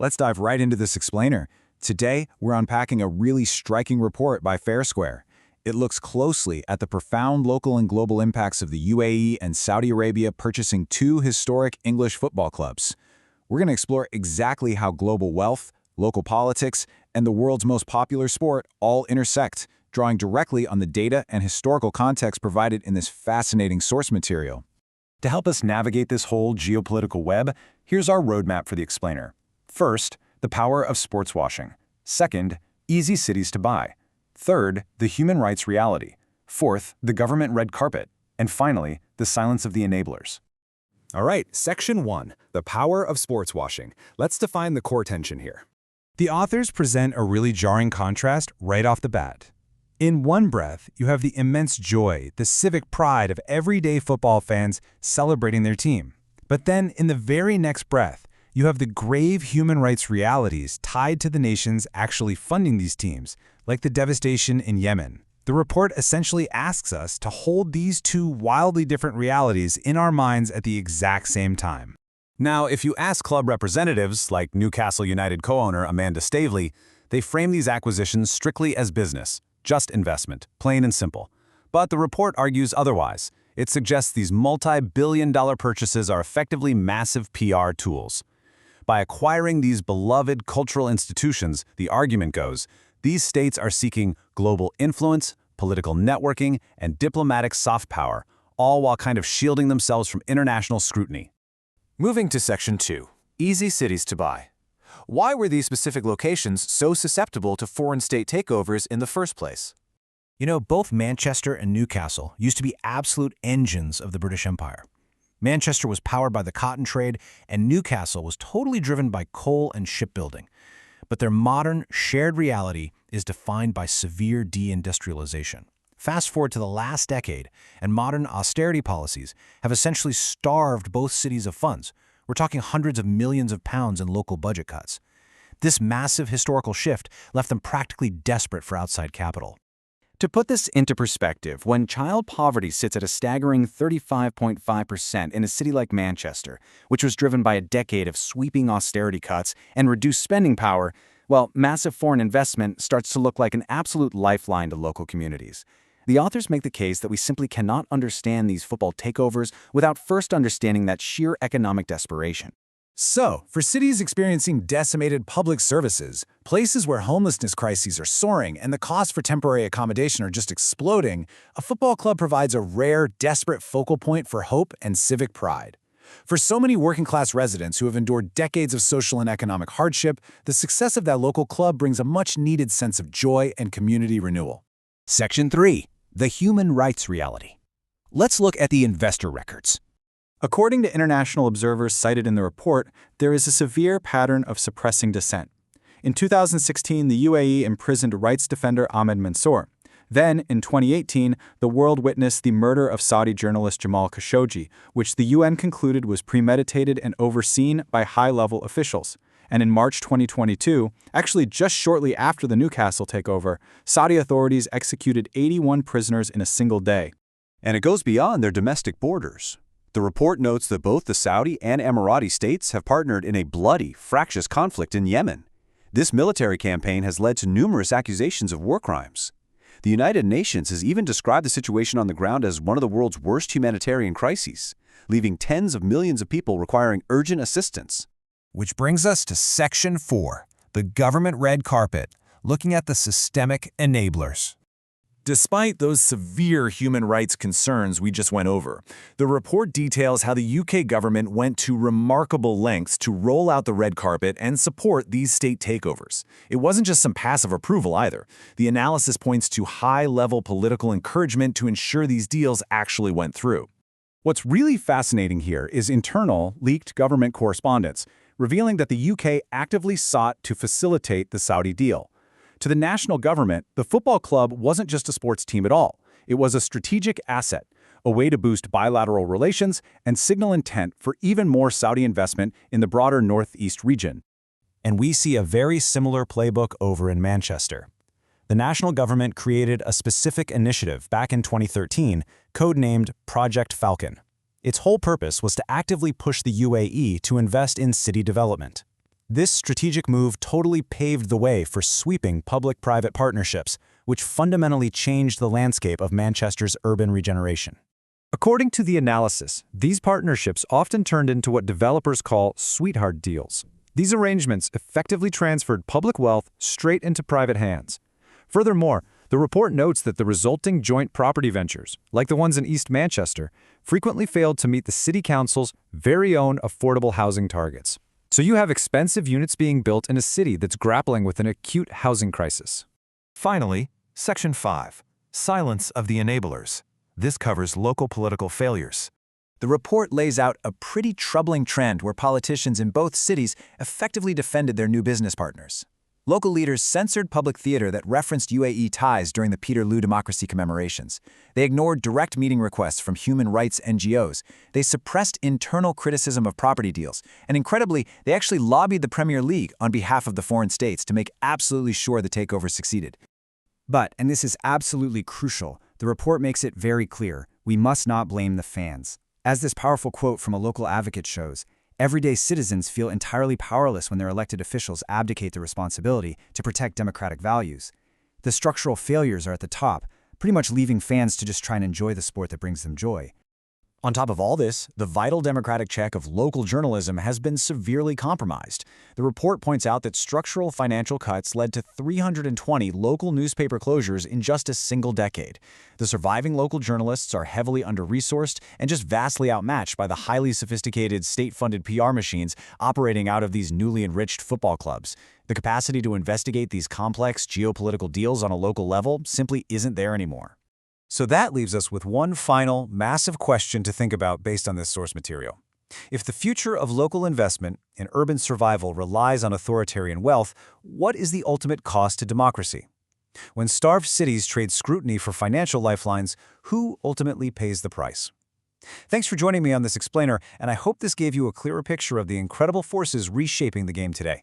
Let's dive right into this explainer. Today, we're unpacking a really striking report by Fair Square. It looks closely at the profound local and global impacts of the UAE and Saudi Arabia purchasing two historic English football clubs. We're going to explore exactly how global wealth, local politics, and the world's most popular sport all intersect, drawing directly on the data and historical context provided in this fascinating source material. To help us navigate this whole geopolitical web, here's our roadmap for the explainer. First, the power of sports washing. Second, easy cities to buy. Third, the human rights reality. Fourth, the government red carpet. And finally, the silence of the enablers. All right, Section 1, the power of sports washing. Let's define the core tension here. The authors present a really jarring contrast right off the bat. In one breath, you have the immense joy, the civic pride of everyday football fans celebrating their team. But then, in the very next breath, you have the grave human rights realities tied to the nations actually funding these teams, like the devastation in Yemen. The report essentially asks us to hold these two wildly different realities in our minds at the exact same time. Now, if you ask club representatives, like Newcastle United co-owner Amanda Stavely, they frame these acquisitions strictly as business, just investment, plain and simple. But the report argues otherwise. It suggests these multi-billion-dollar purchases are effectively massive PR tools. By acquiring these beloved cultural institutions, the argument goes, these states are seeking global influence, political networking, and diplomatic soft power, all while kind of shielding themselves from international scrutiny. Moving to Section 2, easy cities to buy. Why were these specific locations so susceptible to foreign state takeovers in the first place? You know, both Manchester and Newcastle used to be absolute engines of the British Empire. Manchester was powered by the cotton trade, and Newcastle was totally driven by coal and shipbuilding. But their modern, shared reality is defined by severe deindustrialization. Fast forward to the last decade, and modern austerity policies have essentially starved both cities of funds. We're talking hundreds of millions of pounds in local budget cuts. This massive historical shift left them practically desperate for outside capital. To put this into perspective, when child poverty sits at a staggering 35.5% in a city like Manchester, which was driven by a decade of sweeping austerity cuts and reduced spending power, well, massive foreign investment starts to look like an absolute lifeline to local communities. The authors make the case that we simply cannot understand these football takeovers without first understanding that sheer economic desperation. So, for cities experiencing decimated public services, places where homelessness crises are soaring and the costs for temporary accommodation are just exploding, a football club provides a rare, desperate focal point for hope and civic pride. For so many working-class residents who have endured decades of social and economic hardship, the success of that local club brings a much-needed sense of joy and community renewal. Section 3. The human rights reality. Let's look at the investor records. According to international observers cited in the report, there is a severe pattern of suppressing dissent. In 2016, the UAE imprisoned rights defender Ahmed Mansour. Then, in 2018, the world witnessed the murder of Saudi journalist Jamal Khashoggi, which the UN concluded was premeditated and overseen by high-level officials. And in March 2022, actually just shortly after the Newcastle takeover, Saudi authorities executed 81 prisoners in a single day. And it goes beyond their domestic borders. The report notes that both the Saudi and Emirati states have partnered in a bloody, fractious conflict in Yemen. This military campaign has led to numerous accusations of war crimes. The United Nations has even described the situation on the ground as one of the world's worst humanitarian crises, leaving tens of millions of people requiring urgent assistance. Which brings us to Section 4, the government red carpet, looking at the systemic enablers. Despite those severe human rights concerns we just went over, the report details how the UK government went to remarkable lengths to roll out the red carpet and support these state takeovers. It wasn't just some passive approval either. The analysis points to high-level political encouragement to ensure these deals actually went through. What's really fascinating here is internal, leaked government correspondence, revealing that the UK actively sought to facilitate the Saudi deal. To the national government, the football club wasn't just a sports team at all. It was a strategic asset, a way to boost bilateral relations and signal intent for even more Saudi investment in the broader Northeast region. And we see a very similar playbook over in Manchester. The national government created a specific initiative back in 2013, codenamed Project Falcon. Its whole purpose was to actively push the UAE to invest in city development. This strategic move totally paved the way for sweeping public-private partnerships, which fundamentally changed the landscape of Manchester's urban regeneration. According to the analysis, these partnerships often turned into what developers call sweetheart deals. These arrangements effectively transferred public wealth straight into private hands. Furthermore, the report notes that the resulting joint property ventures, like the ones in East Manchester, frequently failed to meet the City Council's very own affordable housing targets. So you have expensive units being built in a city that's grappling with an acute housing crisis. Finally, Section 5, Silence of the Enablers. This covers local political failures. The report lays out a pretty troubling trend where politicians in both cities effectively defended their new business partners. Local leaders censored public theater that referenced UAE ties during the Peterloo Democracy commemorations. They ignored direct meeting requests from human rights NGOs. They suppressed internal criticism of property deals. And incredibly, they actually lobbied the Premier League on behalf of the foreign states to make absolutely sure the takeover succeeded. But, and this is absolutely crucial, the report makes it very clear, we must not blame the fans. As this powerful quote from a local advocate shows, everyday citizens feel entirely powerless when their elected officials abdicate the responsibility to protect democratic values. The structural failures are at the top, pretty much leaving fans to just try and enjoy the sport that brings them joy. On top of all this, the vital democratic check of local journalism has been severely compromised. The report points out that structural financial cuts led to 320 local newspaper closures in just a single decade. The surviving local journalists are heavily under-resourced and just vastly outmatched by the highly sophisticated state-funded PR machines operating out of these newly enriched football clubs. The capacity to investigate these complex geopolitical deals on a local level simply isn't there anymore. So that leaves us with one final, massive question to think about based on this source material. If the future of local investment and urban survival relies on authoritarian wealth, what is the ultimate cost to democracy? When starved cities trade scrutiny for financial lifelines, who ultimately pays the price? Thanks for joining me on this explainer, and I hope this gave you a clearer picture of the incredible forces reshaping the game today.